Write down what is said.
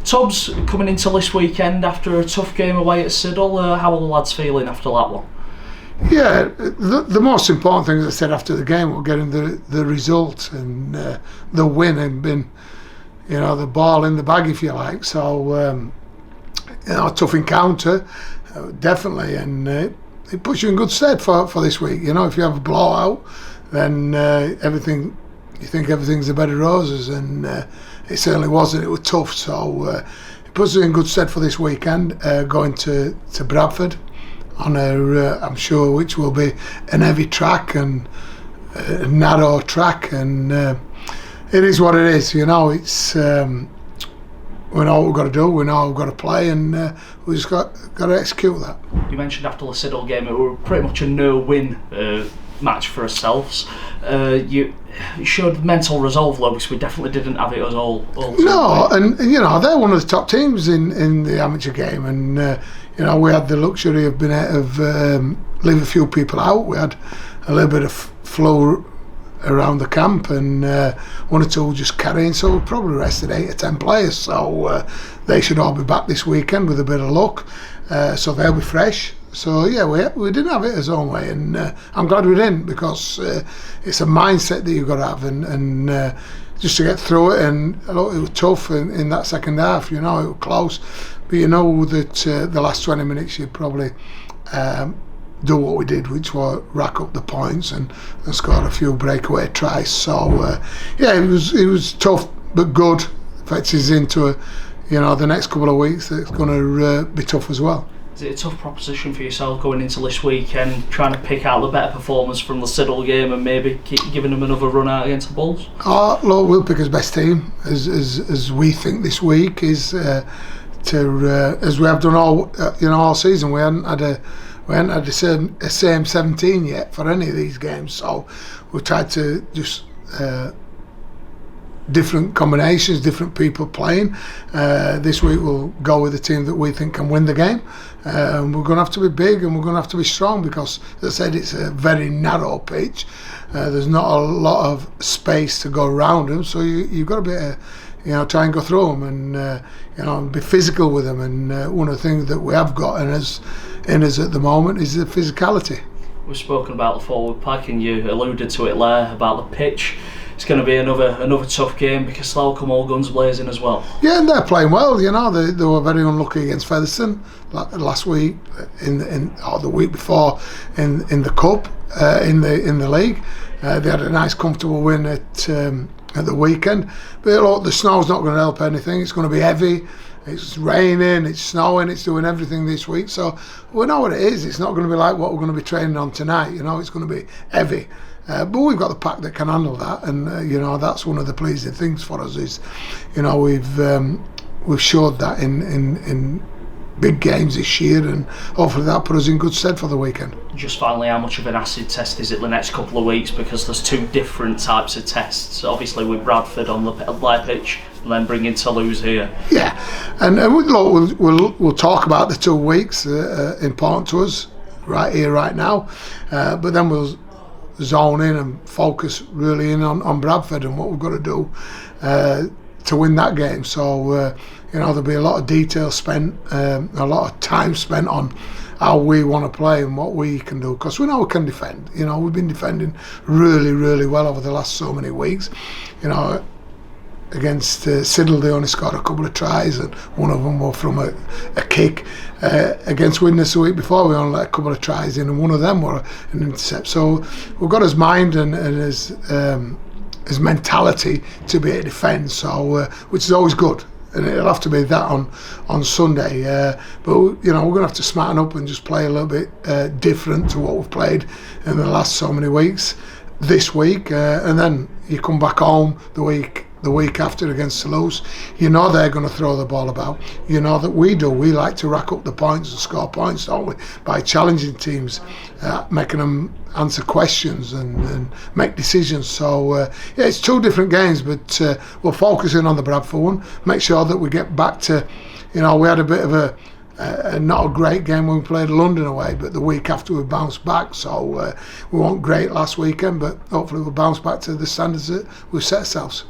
Tubbs, coming into this weekend after a tough game away at Siddle, how are the lads feeling after that one? Yeah, the most important thing, as I said after the game, was getting the result and the win and being, the ball in the bag, if you like. So, a tough encounter, definitely, and it puts you in good stead for this week. If you have a blowout, then you think everything's a bed of roses, and it certainly wasn't. It was tough, so it puts us in good stead for this weekend, going to Bradford on I'm sure, which will be an heavy track and a narrow track, and it is what it is. It's we know what we've got to do, we know how we've got to play, and we just got to execute that. You mentioned after the Siddle game it was pretty much a no-win match for ourselves. You showed mental resolve, though, because we definitely didn't have it as all no, and they're one of the top teams in the amateur game, and we had the luxury of being able to leave a few people out. We had a little bit of flow around the camp, and one or two just carrying, so we probably rested 8 or 10 players, so they should all be back this weekend with a bit of luck, so they'll be fresh. So yeah, we didn't have it as own way, and I'm glad we didn't, because it's a mindset that you've got to have, and just to get through it. And it was tough in that second half. It was close, but that the last 20 minutes you'd probably do what we did, which was rack up the points and score a few breakaway tries. So it was tough but good. Fetches us into the next couple of weeks. It's going to be tough as well. Is it a tough proposition for yourself going into this weekend, trying to pick out the better performers from the Siddle game and maybe keep giving them another run out against the Bulls? Look, we'll pick his best team as we think this week is as we have done all season. We hadn't had the same 17 yet for any of these games, so we tried to just different combinations, different people playing. This week we'll go with the team that we think can win the game. We're going to have to be big, and we're going to have to be strong, because, as I said, it's a very narrow pitch. There's not a lot of space to go around them, so you've got to be try and go through them, and be physical with them. And one of the things that we have got in us at the moment is the physicality. We've spoken about the forward pack, and you alluded to it there about the pitch. It's going to be another tough game, because they'll come all guns blazing as well. Yeah, and they're playing well. They were very unlucky against Featherstone last week, or the week before in the cup, in the league. They had a nice, comfortable win at the weekend. But look, the snow's not going to help anything. It's going to be heavy. It's raining, it's snowing, it's doing everything this week. So we know what it is. It's not going to be like what we're going to be training on tonight. It's going to be heavy. But we've got the pack that can handle that, and that's one of the pleasing things for us is, we've showed that in big games this year, and hopefully that put us in good stead for the weekend. Just finally, how much of an acid test is it the next couple of weeks, because there's 2 different types of tests, obviously with Bradford on the live pitch and then bringing Toulouse here? Yeah, and we'll talk about the 2 weeks, important to us right here, right now, but then we'll zone in and focus really in on Bradford and what we've got to do to win that game. So there'll be a lot of detail spent, a lot of time spent on how we want to play and what we can do, because we know we can defend. We've been defending really, really well over the last so many weeks. Against Siddle, they only scored a couple of tries, and one of them was from a kick. Against Widnes the week before, we only let a couple of tries in, and one of them were an intercept. So we've got his mind and his mentality to be able to defend, so which is always good. And it'll have to be that on Sunday. But we're going to have to smarten up and just play a little bit different to what we've played in the last so many weeks this week. And then you come back home the week after against Toulouse. They're going to throw the ball about. That we do. We like to rack up the points and score points, don't we? By challenging teams, making them answer questions and make decisions. So it's 2 different games, but we're focusing on the Bradford one. Make sure that we get back to, we had a bit of a not a great game when we played London away, but the week after we bounced back. So we weren't great last weekend, but hopefully we'll bounce back to the standards that we've set ourselves.